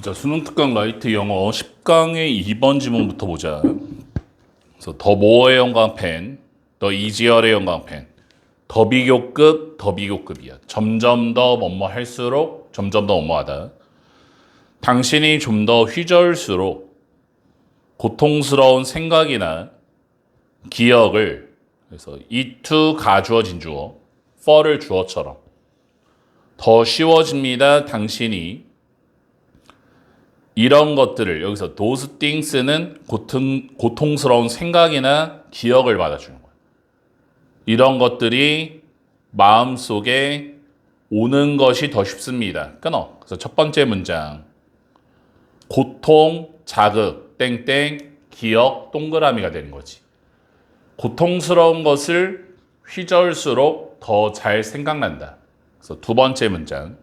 자, 수능 특강 라이트 영어 10강의 2번 지문부터 보자. 그래서 더 모어의 영광펜, 더 이지얼의 영광펜, 더 비교급, 더 비교급이야. 점점 더 뭐뭐 할수록 점점 더 뭐뭐하다. 당신이 좀 더 휘저을수록 고통스러운 생각이나 기억을, 그래서 it 가주어진 주어, for를 주어처럼 더 쉬워집니다. 당신이 이런 것들을, 여기서 those things는 고통스러운 생각이나 기억을 받아주는 거예요. 이런 것들이 마음속에 오는 것이 더 쉽습니다. 끊어. 그래서 첫 번째 문장, 고통, 자극, 땡땡, 기억, 동그라미가 되는 거지. 고통스러운 것을 휘저을수록 더 잘 생각난다. 그래서 두 번째 문장,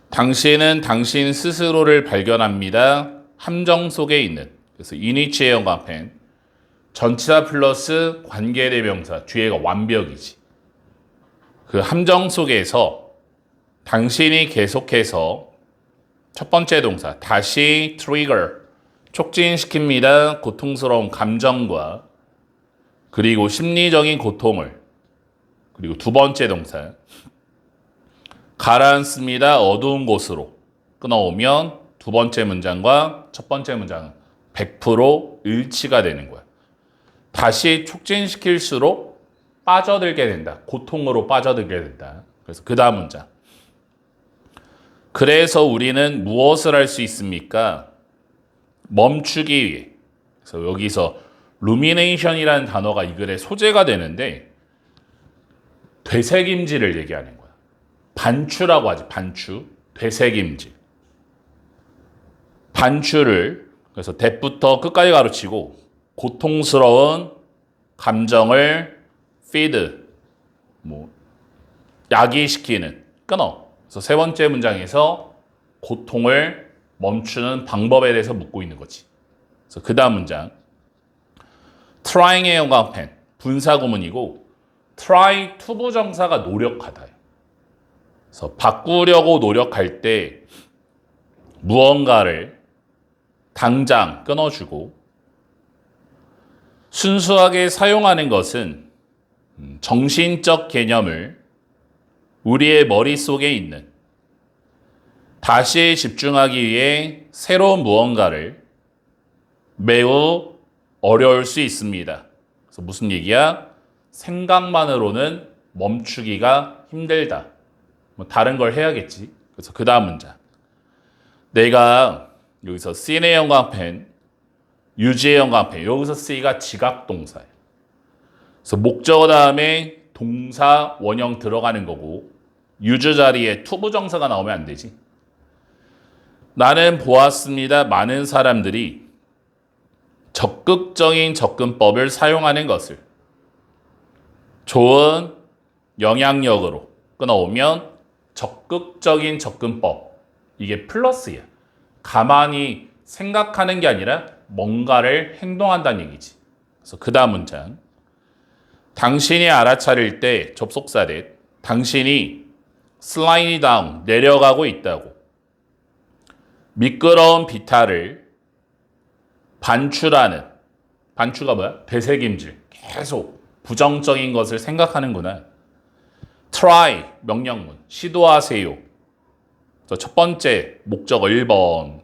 당신은 당신 스스로를 발견합니다. 함정 속에 있는. 그래서 이니치의 영광펜. 전치사 플러스 관계대명사. 뒤에가 완벽이지. 그 함정 속에서 당신이 계속해서 첫 번째 동사 다시 트리거. 촉진시킵니다. 고통스러운 감정과 그리고 심리적인 고통을. 그리고 두 번째 동사 가라앉습니다. 어두운 곳으로 끊어오면 두 번째 문장과 첫 번째 문장은 100% 일치가 되는 거야. 다시 촉진시킬수록 빠져들게 된다. 고통으로 빠져들게 된다. 그래서 그 다음 문장. 그래서 우리는 무엇을 할 수 있습니까? 멈추기 위해. 그래서 여기서 rumination이라는 단어가 이 글의 소재가 되는데 되새김질을 얘기하는 거야. 반추라고 하지. 반추. 되새김질. 반추를 그래서 대부터 끝까지 가르치고 고통스러운 감정을 feed 야기시키는 끊어. 그래서 세 번째 문장에서 고통을 멈추는 방법에 대해서 묻고 있는 거지. 그래서 그 다음 문장 trying의 영광펜 분사구문이고 try 투부정사가 노력하다. 그래서 바꾸려고 노력할 때 무언가를 당장 끊어주고 순수하게 사용하는 것은 정신적 개념을 우리의 머릿속에 있는 다시 집중하기 위해 새로운 무언가를 매우 어려울 수 있습니다. 그래서 무슨 얘기야? 생각만으로는 멈추기가 힘들다. 다른 걸 해야겠지. 그래서 그 다음 문장. 내가 여기서 C의 영광펜, 유지의 영광펜. 여기서 C가 지각동사예요. 그래서 목적어 다음에 동사 원형 들어가는 거고 유주 자리에 투부정사가 나오면 안 되지. 나는 보았습니다. 많은 사람들이 적극적인 접근법을 사용하는 것을 좋은 영향력으로 끊어오면 적극적인 접근법. 이게 플러스야. 가만히 생각하는 게 아니라 뭔가를 행동한다는 얘기지. 그래서 그 다음 문장. 당신이 알아차릴 때 접속사 대 당신이 슬라이드 다운 내려가고 있다고. 미끄러운 비탈을 반추라는 반추가 뭐야? 되새김질. 계속 부정적인 것을 생각하는구나. try 명령문 시도하세요. 첫 번째 목적어 1번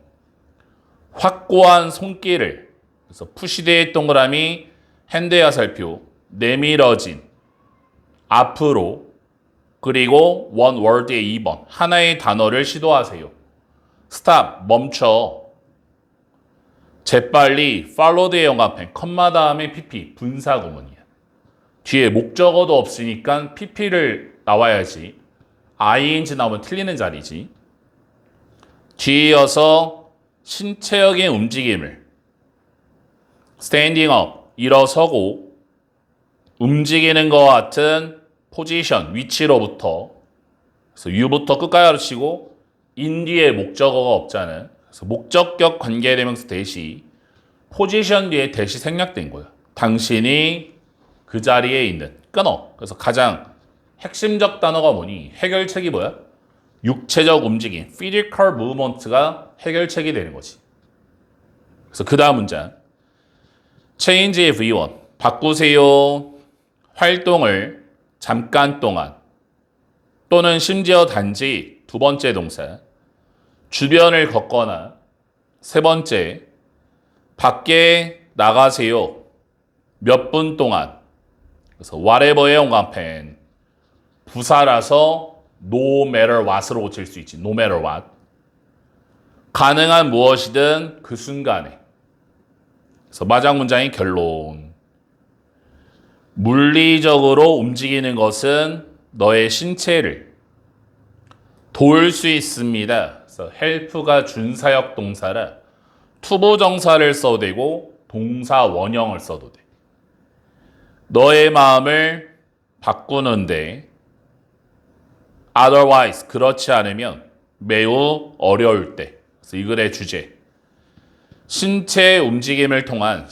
확고한 손길을 그래서 푸시대의 동그라미 핸드의 화살표 내밀어진 앞으로 그리고 one word의 2번 하나의 단어를 시도하세요. stop 멈춰 재빨리 followed의 영광펜 컴마 다음에 pp 분사구문이야. 뒤에 목적어도 없으니까 pp를 나와야지. ing 나오면 틀리는 자리지. 뒤에 이어서 신체적인 움직임을 standing up 일어서고 움직이는 것 같은 포지션 위치로부터 그래서 you부터 끝까지 가르치고 in 뒤에 목적어가 없잖아. 그래서 목적격 관계대명사 대시 포지션 뒤에 대시 생략된 거야. 당신이 그 자리에 있는 끊어. 그래서 가장 핵심적 단어가 뭐니? 해결책이 뭐야? 육체적 움직임, physical movement가 해결책이 되는 거지. 그래서 그 다음 문장. Change V1. 바꾸세요. 활동을 잠깐 동안 또는 심지어 단지 두 번째 동사. 주변을 걷거나 세 번째. 밖에 나가세요. 몇 분 동안. 그래서 whatever의 형광펜. 부사라서 no matter what으로 고칠 수 있지. no matter what. 가능한 무엇이든 그 순간에. 그래서 마지막 문장의 결론. 물리적으로 움직이는 것은 너의 신체를 도울 수 있습니다. 그래서 help가 준사역 동사라 투부정사를 써도 되고 동사 원형을 써도 돼. 너의 마음을 바꾸는데 otherwise 그렇지 않으면 매우 어려울 때. 그래서 이 글의 주제. 신체 움직임을 통한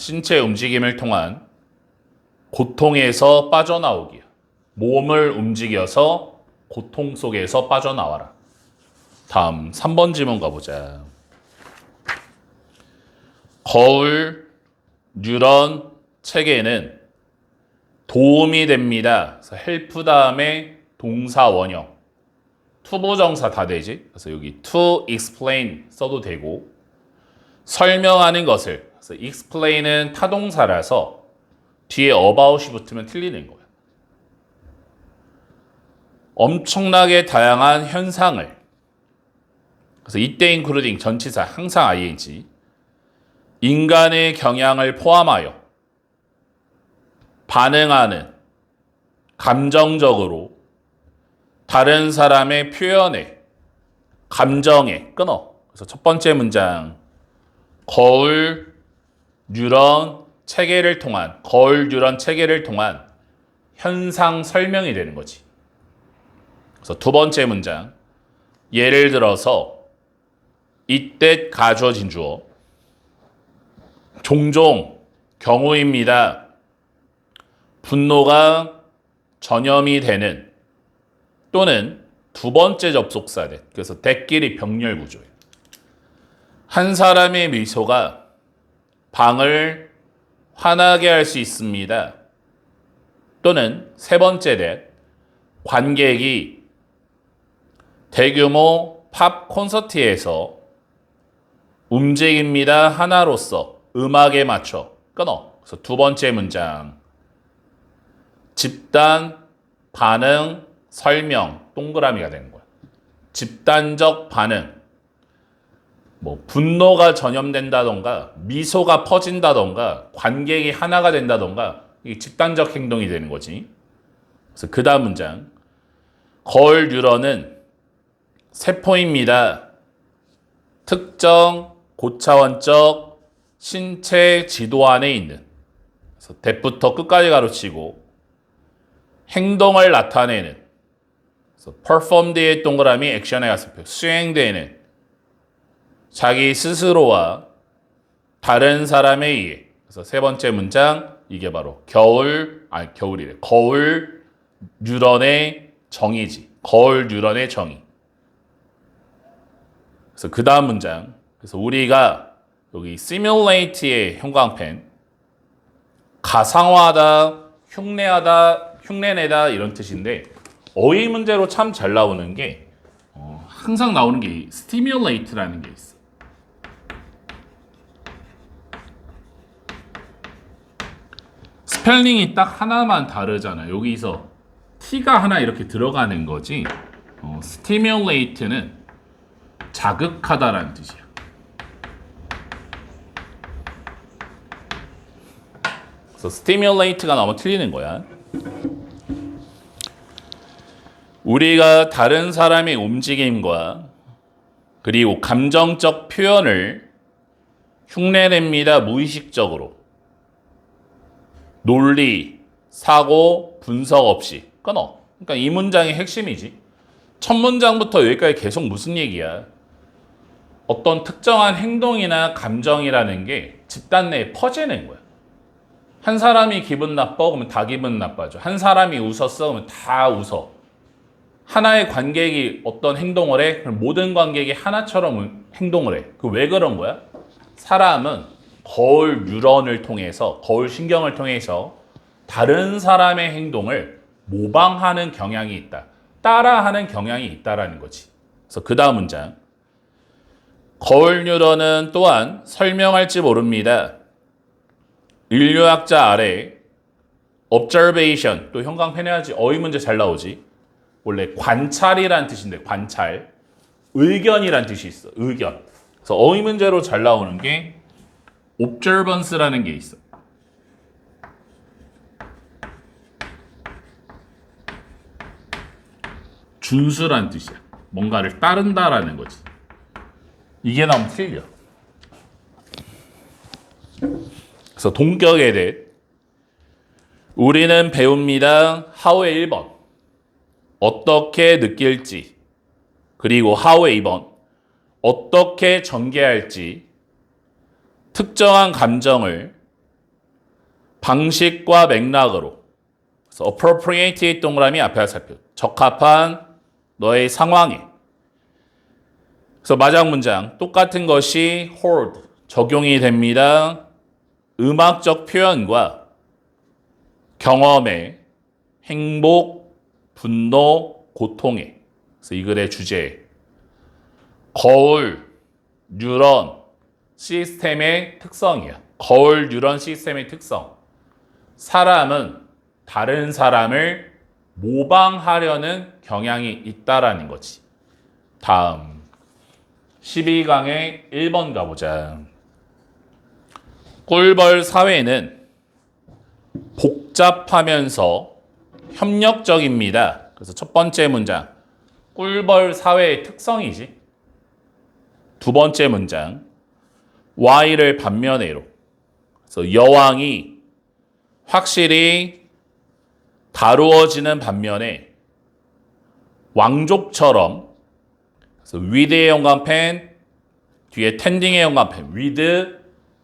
고통에서 빠져나오기야. 몸을 움직여서 고통 속에서 빠져나와라. 다음 3번 지문 가보자. 거울, 뉴런, 체계는 도움이 됩니다. 그래서 help 다음에 동사 원형. 투부정사 다 되지. 그래서 여기 to explain 써도 되고 설명하는 것을. 그래서 explain은 타동사라서 뒤에 about이 붙으면 틀리는 거야. 엄청나게 다양한 현상을. 그래서 이때 including 전치사 항상 ing. 인간의 경향을 포함하여 반응하는 감정적으로 다른 사람의 표현에 감정에 끊어. 그래서 첫 번째 문장 거울 뉴런 체계를 통한 현상 설명이 되는 거지. 그래서 두 번째 문장 예를 들어서 이때 가주어진 주어 종종 경우입니다. 분노가 전염이 되는 또는 두 번째 접속사 된. 그래서 대끼리 병렬 구조예요. 한 사람의 미소가 방을 환하게 할 수 있습니다. 또는 세 번째 된 관객이 대규모 팝 콘서트에서 움직입니다. 하나로서 음악에 맞춰 끊어. 그래서 두 번째 문장 집단 반응 설명 동그라미가 되는 거야. 집단적 반응. 뭐 분노가 전염된다던가 미소가 퍼진다던가 관객이 하나가 된다던가 이게 집단적 행동이 되는 거지. 그래서 그 다음 문장 거울 뉴런은 세포입니다. 특정 고차원적 신체 지도 안에 있는. 그래서 대부터 끝까지 가로치고 행동을 나타내는. 그래서 performed의 동그라미 액션에 갔을 때 수행되는 자기 스스로와 다른 사람에 의해. 그래서 세 번째 문장 이게 바로 거울 뉴런의 정의지. 거울 뉴런의 정의. 그래서 그 다음 문장. 그래서 우리가 여기 simulate의 형광펜 가상화하다, 흉내내다 이런 뜻인데 어휘 문제로 참 잘 나오는 게 항상 나오는 게 stimulate라는 게 있어. 스펠링이 딱 하나만 다르잖아. 여기서 T가 하나 이렇게 들어가는 거지. stimulate는 자극하다라는 뜻이야. 그래서 stimulate가 나오면 틀리는 거야. 우리가 다른 사람의 움직임과 그리고 감정적 표현을 흉내냅니다. 무의식적으로. 논리, 사고, 분석 없이 끊어. 그러니까 이 문장의 핵심이지. 첫 문장부터 여기까지 계속 무슨 얘기야? 어떤 특정한 행동이나 감정이라는 게 집단 내에 퍼지는 거야. 한 사람이 기분 나빠 그러면 다 기분 나빠져. 한 사람이 웃었어 그러면 다 웃어. 하나의 관객이 어떤 행동을 해? 그럼 모든 관객이 하나처럼 행동을 해. 그 왜 그런 거야? 사람은 거울 뉴런을 통해서, 거울 신경을 통해서 다른 사람의 행동을 모방하는 경향이 있다. 따라하는 경향이 있다라는 거지. 그래서 그 다음 문장. 거울 뉴런은 또한 설명할지 모릅니다. 인류학자 아래 observation, 또 형광펜해야지 어휘 문제 잘 나오지. 원래 관찰이란 뜻인데 관찰. 의견이란 뜻이 있어. 의견. 그래서 어휘 문제로 잘 나오는 게 observance라는 게 있어. 준수란 뜻이야. 뭔가를 따른다라는 거지. 이게 너무 틀려. 그래서 동격에 대해 우리는 배웁니다. how의 1번. 어떻게 느낄지. 그리고 how의 2번. 어떻게 전개할지. 특정한 감정을 방식과 맥락으로. 그래서 appropriate 동그라미 앞에 살펴. 적합한 너의 상황에. 그래서 마지막 문장. 똑같은 것이 hold. 적용이 됩니다. 음악적 표현과 경험에, 행복, 분노, 고통에. 그래서 이 글의 주제. 거울, 뉴런, 시스템의 특성이야. 거울 뉴런 시스템의 특성. 사람은 다른 사람을 모방하려는 경향이 있다라는 거지. 다음 12강의 1번 가보자. 꿀벌 사회는 복잡하면서 협력적입니다. 그래서 첫 번째 문장. 꿀벌 사회의 특성이지. 두 번째 문장. Y를 반면에로. 그래서 여왕이 확실히 다루어지는 반면에 왕족처럼, 그래서 with의 형광펜, 뒤에 tending의 형광펜, with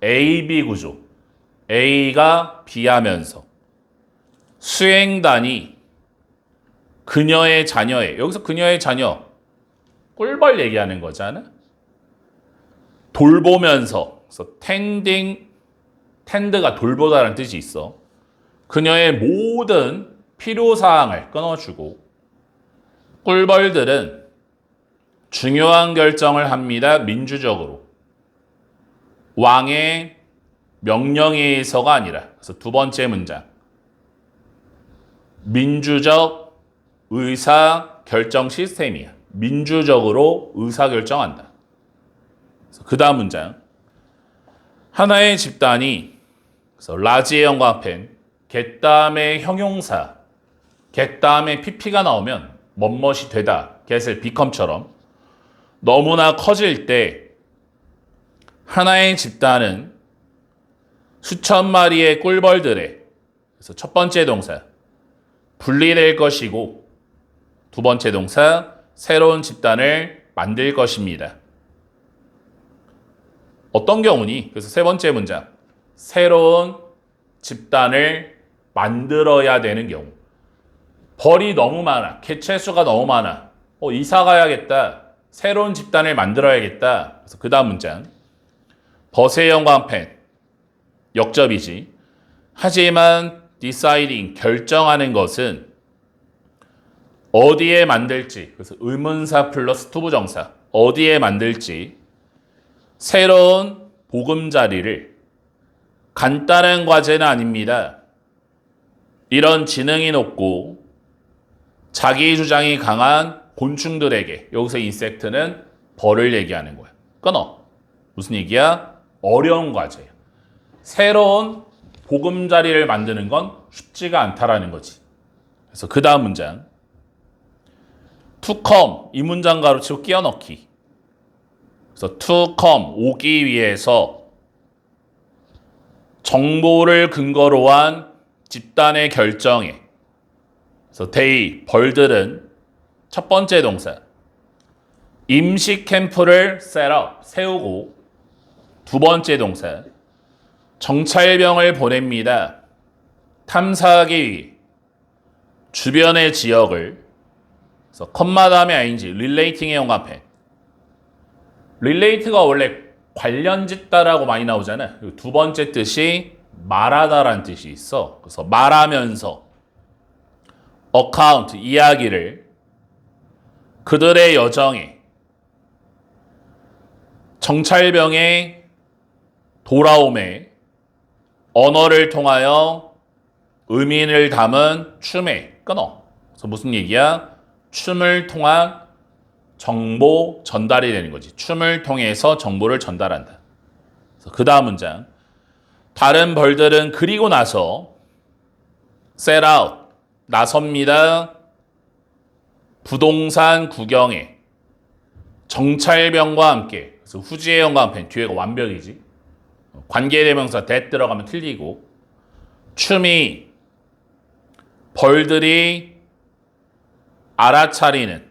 A, B 구조. A가 B하면서 수행단이 그녀의 자녀에, 여기서 그녀의 자녀, 꿀벌 얘기하는 거잖아. 돌보면서, 그래서 tend가 돌보다라는 뜻이 있어. 그녀의 모든 필요사항을 끊어주고 꿀벌들은 중요한 결정을 합니다. 민주적으로. 왕의 명령에 의해서가 아니라. 그래서 두 번째 문장. 민주적 의사 결정 시스템이야. 민주적으로 의사 결정한다. 그 다음 문장. 하나의 집단이, 그래서 라지의 형광펜, get 다음에 형용사, get 다음에 pp가 나오면 뭐뭇이 되다, get을 become처럼 너무나 커질 때 하나의 집단은 수천 마리의 꿀벌들의, 그래서 첫 번째 동사 분리될 것이고 두 번째 동사 새로운 집단을 만들 것입니다. 어떤 경우니? 그래서 세 번째 문장. 새로운 집단을 만들어야 되는 경우. 벌이 너무 많아. 개체수가 너무 많아. 이사 가야겠다. 새로운 집단을 만들어야겠다. 그래서 그 다음 문장. 벗의 형광펜. 역접이지. 하지만 deciding, 결정하는 것은 어디에 만들지. 그래서 의문사 플러스 투부정사. 어디에 만들지. 새로운 보금자리를 간단한 과제는 아닙니다. 이런 지능이 높고 자기 주장이 강한 곤충들에게, 여기서 인섹트는 벌을 얘기하는 거야. 끊어. 무슨 얘기야? 어려운 과제야. 새로운 보금자리를 만드는 건 쉽지가 않다라는 거지. 그래서 그 다음 문장. to come, 이 문장 가로치고 끼워 넣기. 그래서 to come, 오기 위해서 정보를 근거로 한 집단의 결정에, 그래서 they, 벌들은 첫 번째 동사 임시 캠프를 set up, 세우고 두 번째 동사 정찰병을 보냅니다. 탐사하기 위해 주변의 지역을 그래서 컴마 다음에 ing, relating의 영감펜. relate가 원래 관련짓다라고 많이 나오잖아요. 그리고 두 번째 뜻이 말하다라는 뜻이 있어. 그래서 말하면서 account, 이야기를 그들의 여정에 정찰병의 돌아옴에 언어를 통하여 의미를 담은 춤에 끊어. 그래서 무슨 얘기야? 춤을 통한 정보 전달이 되는 거지. 춤을 통해서 정보를 전달한다. 그 다음 문장. 다른 벌들은 그리고 나서 set out, 나섭니다. 부동산 구경에 정찰병과 함께. 그래서 후지의 영감펜 뒤에가 완벽이지. 관계대명사 that 들어가면 틀리고 춤이 벌들이 알아차리는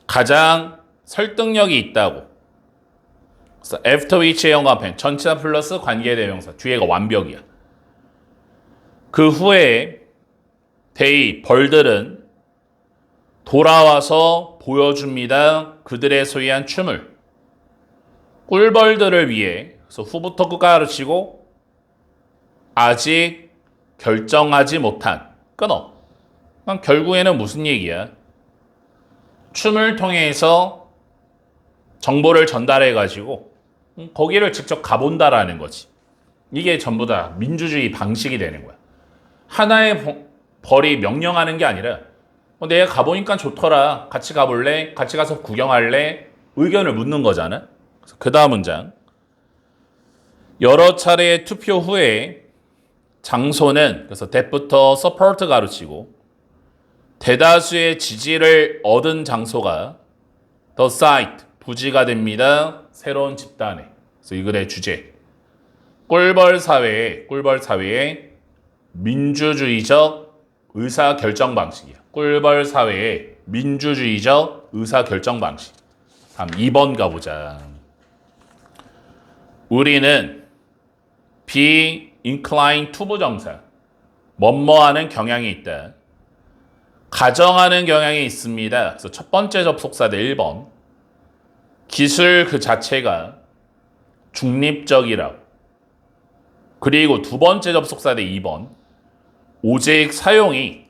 가장 설득력이 있다고. 그래서 after which의 영감펜 전치사 플러스 관계대명사 뒤에가 완벽이야. 그 후에 they 벌들은 돌아와서 보여줍니다. 그들의 소유한 춤을. 꿀벌들을 위해 그래서 후부터 끝까지 가르치고 아직 결정하지 못한 끊어. 그럼 결국에는 무슨 얘기야? 춤을 통해서 정보를 전달해가지고 거기를 직접 가본다라는 거지. 이게 전부 다 민주주의 방식이 되는 거야. 하나의 벌이 명령하는 게 아니라 내가 가보니까 좋더라. 같이 가볼래? 같이 가서 구경할래? 의견을 묻는 거잖아. 그 다음 문장. 여러 차례의 투표 후에 장소는 그래서 that부터 support 가르치고 대다수의 지지를 얻은 장소가 the site, 부지가 됩니다. 새로운 집단에. 그래서 이 글의 주제. 꿀벌 사회의 민주주의적 의사결정 방식이야. 꿀벌 사회의 민주주의적 의사결정 방식. 다음 2번 가보자. 우리는 be inclined to 부정사. 뭐뭐하는 경향이 있다. 가정하는 경향이 있습니다. 그래서 첫 번째 접속사대 1번. 기술 그 자체가 중립적이라고. 그리고 두 번째 접속사대 2번. 오직 사용이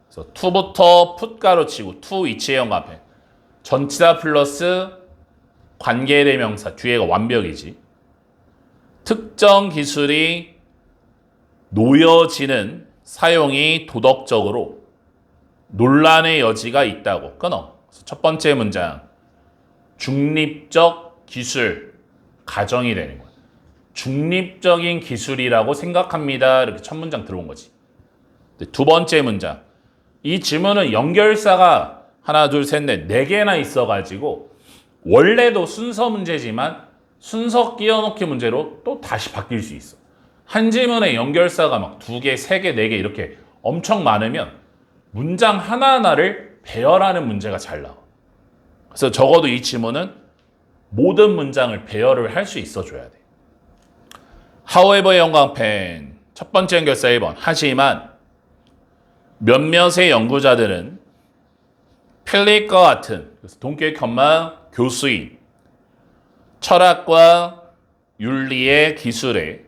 그래서 to부터 put 가로치고 to 위치의 영감펜 전치사 플러스 관계대명사 뒤에가 완벽이지. 특정 기술이 놓여지는 사용이 도덕적으로 논란의 여지가 있다고 끊어. 그래서 첫 번째 문장 중립적 기술 가정이 되는 거야. 중립적인 기술이라고 생각합니다. 이렇게 첫 문장 들어온 거지. 두 번째 문장. 이 지문은 연결사가 하나, 둘, 셋, 넷, 네 개나 있어가지고 원래도 순서 문제지만 순서 끼워넣기 문제로 또 다시 바뀔 수 있어. 한 지문에 연결사가 막 두 개, 세 개, 네 개 이렇게 엄청 많으면 문장 하나하나를 배열하는 문제가 잘 나와. 그래서 적어도 이 지문은 모든 문장을 배열을 할 수 있어줘야 돼. however 영광펜 첫 번째 연결사 1번. 하지만 몇몇의 연구자들은 필립과 같은 그래서 동격 컴마 교수인 철학과 윤리의 기술에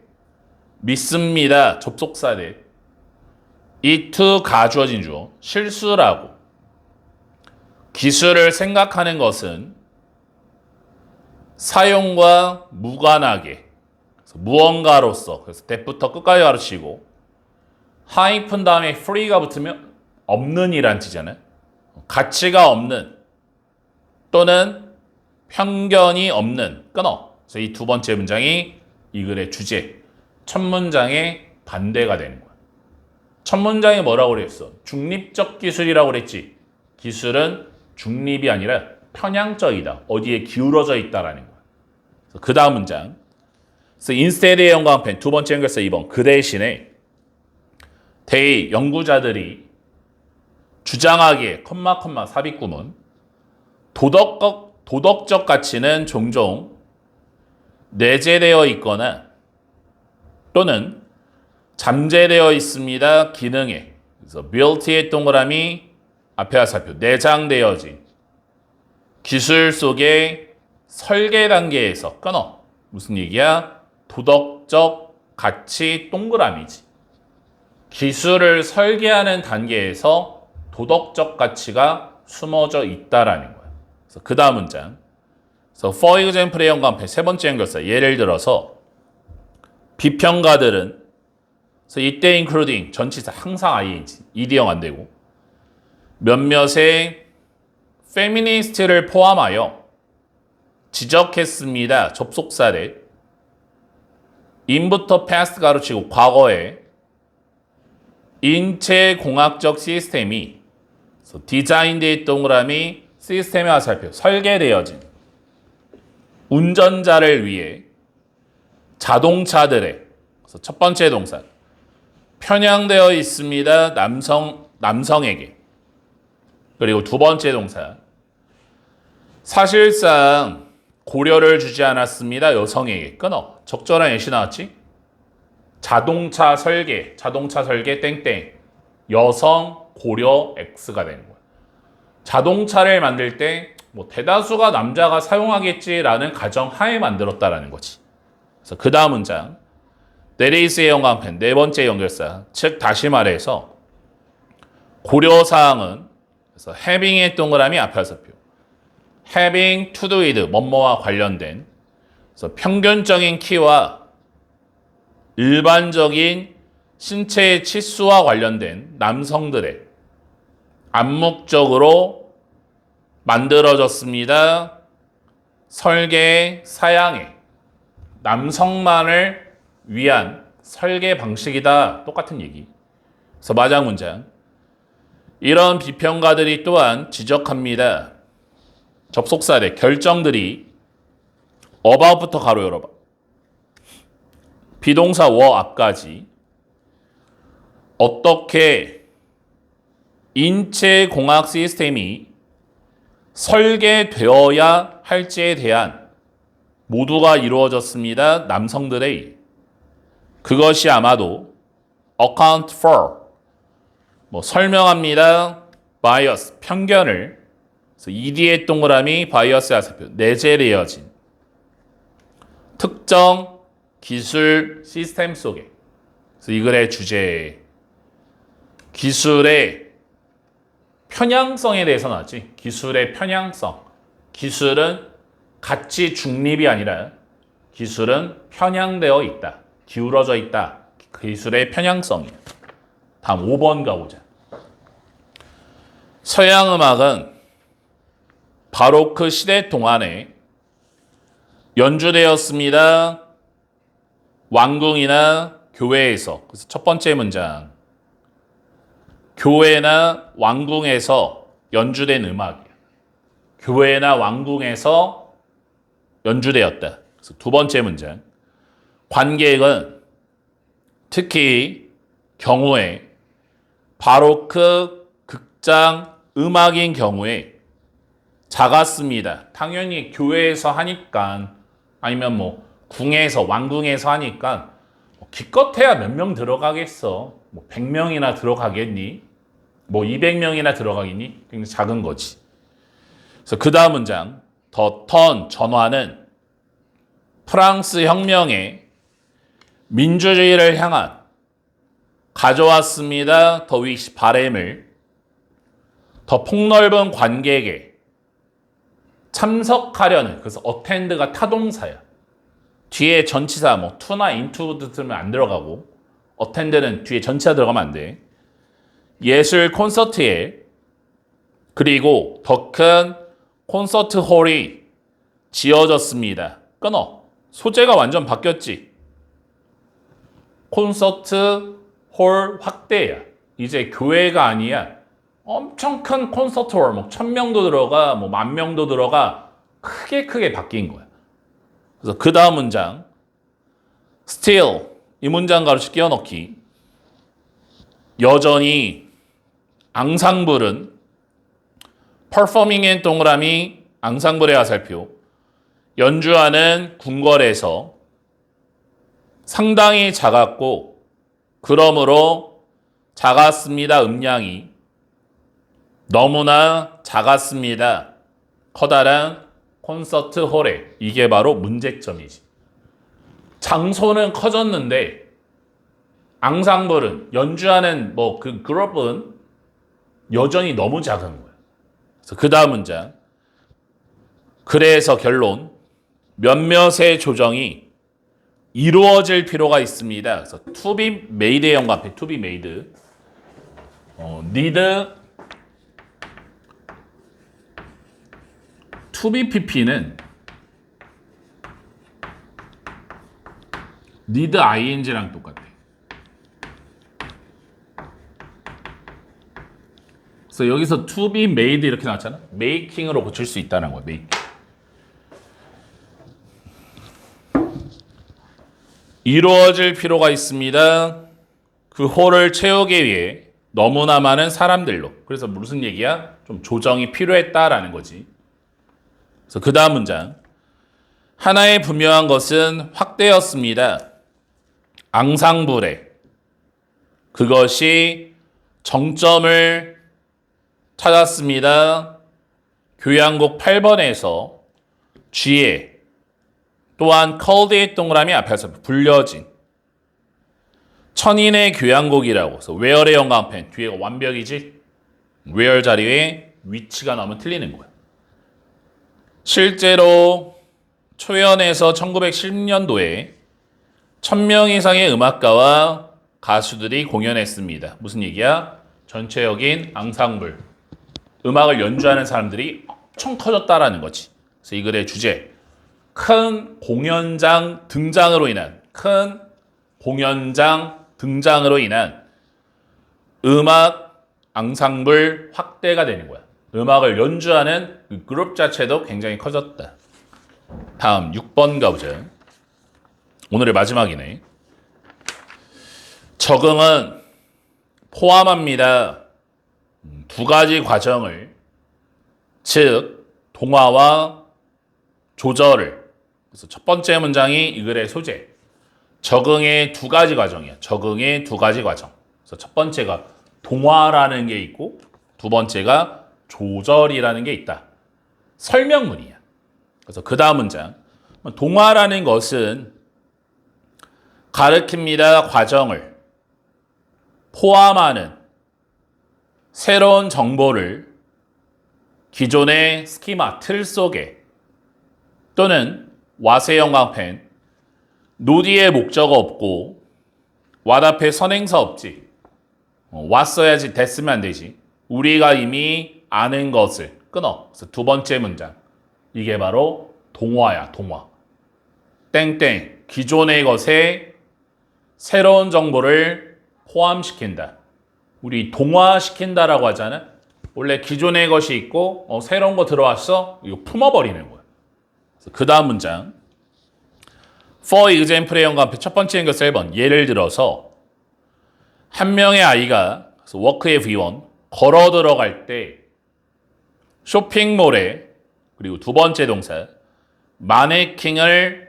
믿습니다. 접속사대 이 to 가주어진 주어 실수라고. 기술을 생각하는 것은 사용과 무관하게 그래서 무언가로서 그래서 that부터 끝까지 가르치고 하이픈 다음에 free가 붙으면 없는이란 뜻이잖아요. 가치가 없는 또는 편견이 없는 끊어. 그래서 이 두 번째 문장이 이 글의 주제. 첫 문장의 반대가 되는 거야. 첫 문장이 뭐라고 그랬어? 중립적 기술이라고 그랬지. 기술은 중립이 아니라 편향적이다. 어디에 기울어져 있다라는 거야. 그 다음 문장. 그래서 instead의 영광펜 두 번째 연결사 2번. 그 대신에 they 연구자들이 주장하기에 컴마 삽입구문 도덕적 가치는 종종 내재되어 있거나 또는 잠재되어 있습니다. 기능에. 그래서 built의 동그라미 앞에 화살표 내장되어진 기술 속의 설계 단계에서 끊어. 무슨 얘기야? 도덕적 가치 동그라미지. 기술을 설계하는 단계에서 도덕적 가치가 숨어져 있다라는 거야. 그래서 그 다음 문장. 그래서 for example의 연관편 세 번째 연결사. 예를 들어서 비평가들은 그래서 이때 including 전치사 항상 ing, ed형 안 되고 몇몇의 페미니스트를 포함하여 지적했습니다. 접속사를 in부터 past 가로치고 과거에 인체공학적 시스템이 디자인된 동그라미 시스템의 화살표 설계되어진 운전자를 위해 자동차들의 그래서 첫 번째 동사 편향되어 있습니다. 남성에게. 그리고 두 번째 동사 사실상 고려를 주지 않았습니다. 여성에게. 끊어. 적절한 예시 나왔지? 자동차 설계 땡땡 여성 고려 X가 되는 거야. 자동차를 만들 때 뭐 대다수가 남자가 사용하겠지라는 가정 하에 만들었다라는 거지. 그래서 그 다음 문장 내레이스의 연관편 네 번째 연결사 즉 다시 말해서 고려사항은 그래서 having의 동그라미 앞에 화살표 having to do with 뭐뭐와 관련된 그래서 평균적인 키와 일반적인 신체의 치수와 관련된 남성들의 암묵적으로 만들어졌습니다. 설계 사양의 남성만을 위한 설계 방식이다. 똑같은 얘기. 그래서 마지막 문장. 이런 비평가들이 또한 지적합니다. 접속사의 결정들이 about부터 가로 열어봐. 비동사 were 앞까지 어떻게 인체공학 시스템이 설계되어야 할지에 대한 모두가 이루어졌습니다. 남성들의 그것이 아마도 account for 설명합니다. bias 편견을 그래서 ED의 동그라미 bias의 화살표 내재되어진 특정 기술 시스템 속에 그래서 이 글의 주제 기술의 편향성에 대해서 나왔지. 기술의 편향성. 기술은 가치 중립이 아니라 기술은 편향되어 있다. 기울어져 있다. 기술의 편향성이야. 다음 5번 가보자. 서양 음악은 바로크 시대 동안에 연주되었습니다. 왕궁이나 교회에서. 그래서 첫 번째 문장. 교회나 왕궁에서 연주된 음악이야. 교회나 왕궁에서 연주되었다. 그래서 두 번째 문장. 관객은 특히 경우에 바로크 극장 음악인 경우에 작았습니다. 당연히 교회에서 하니까 아니면 뭐 궁에서 왕궁에서 하니까 기껏해야 몇 명 들어가겠어. 뭐 100명이나 들어가겠니? 뭐 200명이나 들어가겠니? 굉장히 작은 거지. 그래서 그 다음 문장 더 턴 전환은 프랑스 혁명의 민주주의를 향한 가져왔습니다. 더 위시 바램을 더 폭넓은 관객에 참석하려는 그래서 attend가 타동사야. 뒤에 전치사 뭐 to나 into 들으면 안 들어가고 attend는 뒤에 전치사 들어가면 안 돼. 예술 콘서트에 그리고 더 큰 콘서트 홀이 지어졌습니다. 끊어. 소재가 완전 바뀌었지. 콘서트 홀 확대야. 이제 교회가 아니야. 엄청 큰 콘서트 홀, 뭐 1000명도 들어가, 뭐 10,000명도 들어가. 크게 바뀐 거야. 그래서 그 다음 문장. still. 이 문장 가로치 끼워넣기. 여전히 앙상블은 performing의 동그라미 앙상블의 화살표 연주하는 궁궐에서 상당히 작았고 그러므로 작았습니다. 음량이 너무나 작았습니다. 커다란 콘서트 홀에. 이게 바로 문제점이지. 장소는 커졌는데 앙상블은 연주하는 뭐 그 그룹은 여전히 너무 작은 거야. 그래서 그 다음 문장. 그래서 결론. 몇몇의 조정이 이루어질 필요가 있습니다. 그래서 to be made의 연관표 to be made. need to be pp는 need ing랑 똑같아. 그래서 여기서 to be made 이렇게 나왔잖아. making으로 고칠 수 있다는 거야. make. 이루어질 필요가 있습니다. 그 홀을 채우기 위해 너무나 많은 사람들로. 그래서 무슨 얘기야? 좀 조정이 필요했다라는 거지. 그래서 그 다음 문장. 하나의 분명한 것은 확대였습니다. 앙상블에. 그것이 정점을 찾았습니다. 교향곡 8번에서 G에 또한 컬드의 동그라미 앞에서 불려진 천인의 교향곡이라고 해서 where의 연관펜 뒤에가 완벽이지. where 자리에 위치가 나오면 틀리는 거야. 실제로 초연에서 1910년도에 1000명 이상의 음악가와 가수들이 공연했습니다. 무슨 얘기야? 전체적인 앙상블, 음악을 연주하는 사람들이 엄청 커졌다라는 거지. 그래서 이 글의 주제, 큰 공연장 등장으로 인한 음악 앙상블 확대가 되는 거야. 음악을 연주하는 그 그룹 자체도 굉장히 커졌다. 다음 6번 가보자. 오늘의 마지막이네. 적응은 포함합니다. 두 가지 과정을, 즉 동화와 조절을. 그래서 첫 번째 문장이 이 글의 소재. 적응의 두 가지 과정이야. 적응의 두 가지 과정. 그래서 첫 번째가 동화라는 게 있고 두 번째가 조절이라는 게 있다. 설명문이야. 그래서 그 다음 문장. 동화라는 것은 가르칩니다. 과정을 포함하는 새로운 정보를 기존의 스키마, 틀 속에 또는 와세 형광펜 노디의 목적어 없고 what 앞에 선행사 없지. 왔어야지 됐으면 안 되지. 우리가 이미 아는 것을 끊어. 그래서 두 번째 문장. 이게 바로 동화야. 동화. 땡땡. 기존의 것에 새로운 정보를 포함시킨다. 우리 동화시킨다라고 하잖아. 원래 기존의 것이 있고 새로운 거 들어왔어. 이거 품어버리는 거야. 그 다음 문장. For example의 연관표 첫 번째 연결 1번. 예를 들어서 한 명의 아이가 워크의 V1 걸어 들어갈 때 쇼핑몰에 그리고 두 번째 동사 마네킹을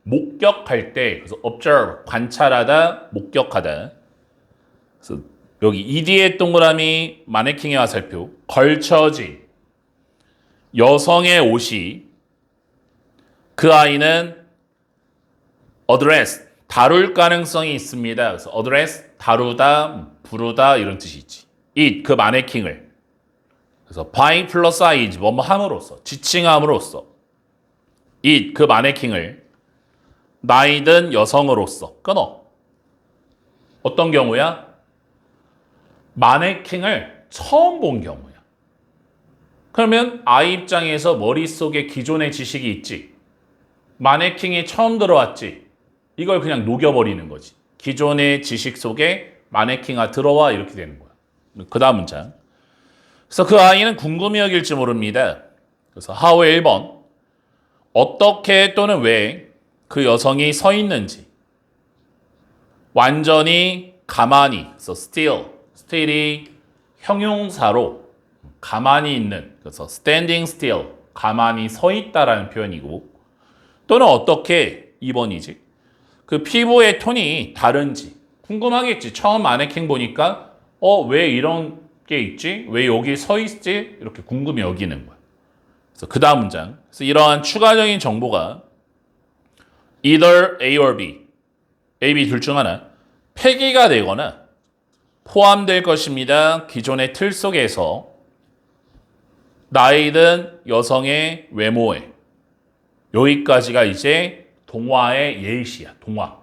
목격할 때 그래서 observe 관찰하다 목격하다. 그래서 여기 ED의 동그라미 마네킹의 화살표 걸쳐진 여성의 옷이 그 아이는 address 다룰 가능성이 있습니다. 그래서 address 다루다, 부르다 이런 뜻이 있지. it 그 마네킹을 그래서 by 플러스 ing 뭐뭐 함으로써 지칭함으로써 it 그 마네킹을 나이든 여성으로서 끊어. 어떤 경우야? 마네킹을 처음 본 경우야. 그러면 아이 입장에서 머릿속에 기존의 지식이 있지. 마네킹이 처음 들어왔지. 이걸 그냥 녹여버리는 거지. 기존의 지식 속에 마네킹아 들어와 이렇게 되는 거야. 그 다음 문장. 그래서 그 아이는 궁금해 여길지 모릅니다. 그래서 how의 1번. 어떻게 또는 왜 그 여성이 서 있는지. 완전히 가만히. 그래서 still이 형용사로 가만히 있는. 그래서 standing still. 가만히 서 있다라는 표현이고. 또는 어떻게 2번이지. 그 피부의 톤이 다른지 궁금하겠지. 처음 마네킹 보니까 왜 이런 게 있지? 왜 여기 서 있지? 이렇게 궁금해 여기는 거야. 그래서 그 다음 문장. 그래서 이러한 추가적인 정보가 either A or B, A, B 둘 중 하나 폐기가 되거나 포함될 것입니다. 기존의 틀 속에서 나이든 여성의 외모에 여기까지가 이제 동화의 예시야. 동화.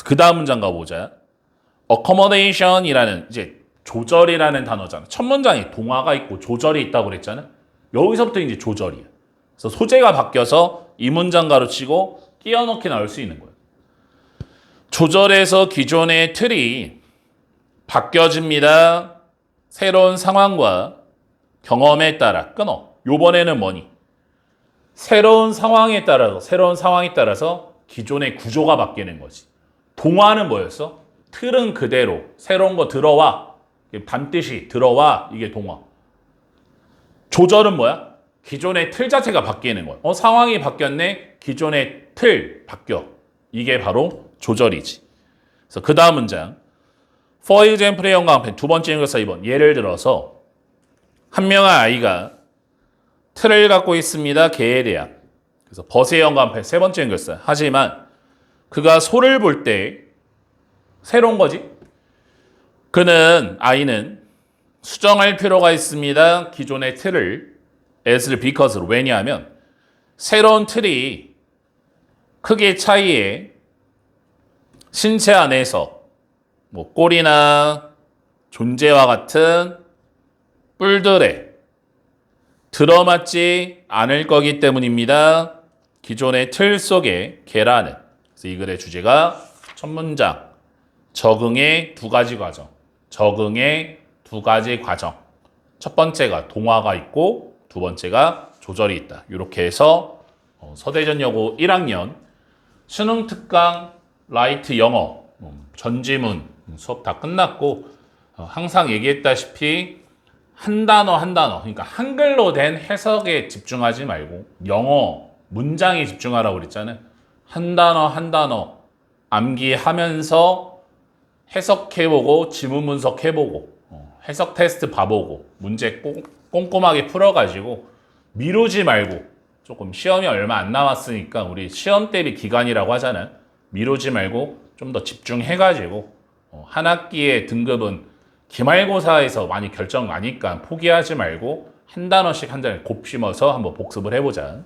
그 다음 문장 가보자. accommodation이라는 이제 조절이라는 단어잖아. 첫 문장에 동화가 있고 조절이 있다고 그랬잖아. 여기서부터 이제 조절이야. 그래서 소재가 바뀌어서 이 문장 가로치고 끼워 넣기 나올 수 있는 거야. 조절에서 기존의 틀이 바뀌어집니다. 새로운 상황과 경험에 따라 끊어. 요번에는 뭐니? 새로운 상황에 따라서 기존의 구조가 바뀌는 거지. 동화는 뭐였어? 틀은 그대로 새로운 거 들어와. 반드시 들어와. 이게 동화. 조절은 뭐야? 기존의 틀 자체가 바뀌는 거야. 상황이 바뀌었네. 기존의 틀 바뀌어. 이게 바로 조절이지. 그래서 그 다음 문장. For example의 연관편 두 번째 연결사 2번. 예를 들어서 한 명의 아이가 틀을 갖고 있습니다. 개에 대한. 그래서 벗의 연관편 세 번째 연결사. 하지만 그가 소를 볼 때 새로운 거지. 아이는 수정할 필요가 있습니다. 기존의 틀을 as를 because로. 왜냐하면 새로운 틀이 크기 차이에 신체 안에서 뭐 꼴이나 존재와 같은 뿔들에 들어맞지 않을 거기 때문입니다. 기존의 틀 속의 개라는. 그래서 이 글의 주제가 첫 문장. 적응의 두 가지 과정. 적응의 두 가지 과정. 첫 번째가 동화가 있고 두 번째가 조절이 있다. 이렇게 해서 서대전여고 1학년 수능 특강 라이트 영어 전지문 수업 다 끝났고 항상 얘기했다시피 한 단어 그러니까 한글로 된 해석에 집중하지 말고 영어 문장에 집중하라고 그랬잖아요. 한 단어 암기하면서 해석해보고 지문 분석해보고 해석 테스트 봐보고 문제 꼼꼼하게 풀어가지고 미루지 말고 조금 시험이 얼마 안 남았으니까 우리 시험 대비 기간이라고 하잖아요. 미루지 말고 좀 더 집중해가지고 한 학기의 등급은 기말고사에서 많이 결정 나니까 포기하지 말고 한 단어씩 곱씹어서 한번 복습을 해보자.